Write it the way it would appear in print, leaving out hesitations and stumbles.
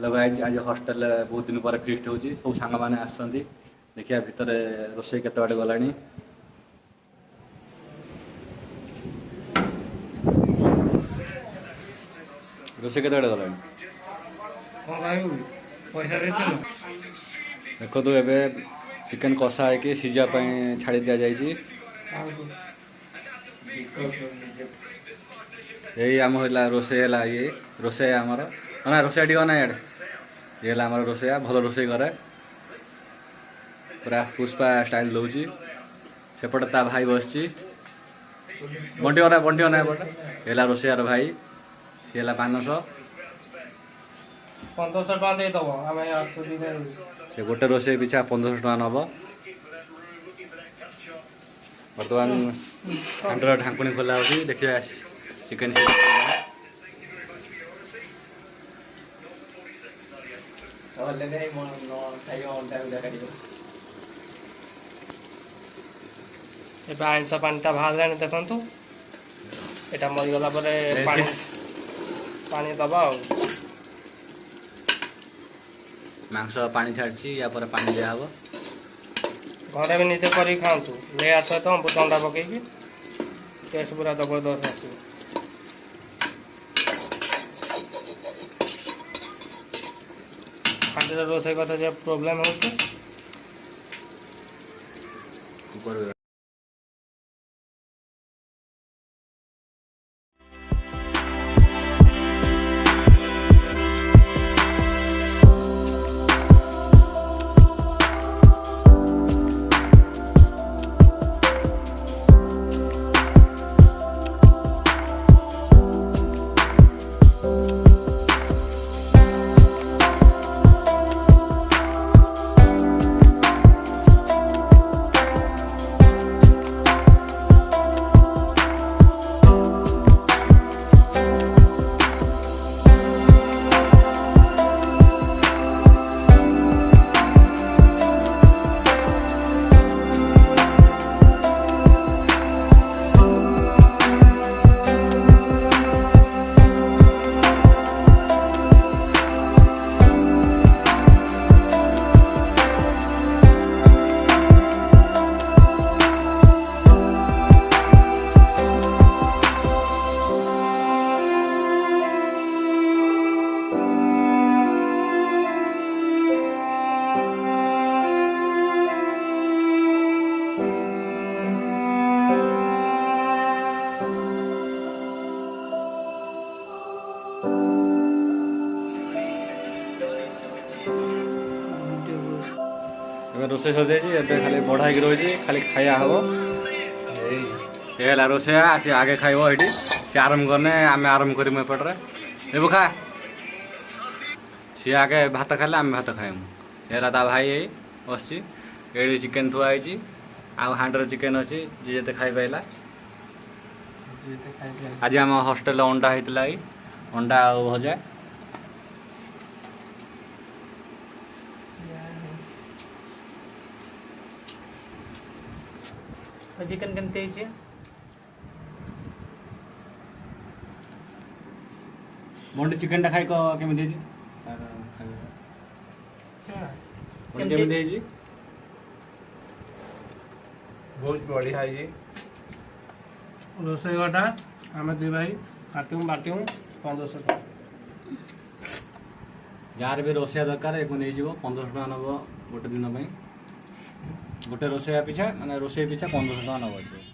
Hello guys आज hostel बहुत दिन पर फिस्ट हो सब सांग मैंने आसछन्ति देखिया भितर रोषे केते बाटे गलानी रोषे केते बाटे गलानी देखो तो एबे चिकन कषा है कि सीझा छाड़ी दिया जाइए यही आम रोषे ये रोषे आमर ना रोषे टी ना इे ये आम रोषया भल रोषे करे पूरा पुष्पा स्टाइल दौर सेपटे ता भाई बस बंटी बना एपटे ये रोषयार भाई ये मानस 1500 टका दे दबो हमें से गोटे रोषे पिछा 1500 टका नब बर्तमान हांडर ढाकुणी खोला होगी देखिए चिकेन आइंस पानीटा बाहर देखु यहाँ मरीगला पानी दबा मांस पानी छाड़ी या पानी दिया हम घरे भी निजे कर खातु ले आस तो अमृतभंडा पकईकि टेस्ट पूरा जबरदस्त आस खाली रोषे कथा जो प्रोब्लेम हो रोषे सर खाली बढ़ाई रही खाली खाया हम ये रोषया सी आगे खाइब ये सी आरम्भ करने आम आरम्भ कर एपटे देबू खा सी आगे भात खाले आम भात खाइमु ये ता भाई यही बस ये चिकेन थुआई आउ हांडर चिकेन अच्छी जी जिते खाई पाइला आज आम हॉस्टेल अंडा होता अंडा भजा चिकन केमती मंडी चिकेन खाई केमी बहुत बढ़िया रोषे घटा आम दु भाई काटू बाटू 1500 टका जार भी रोषया दरकार एक नहीं 1500 टका नब गोटे दिन गोटे रोषया पिछा माने रोषे पिछा 1500 टका नब।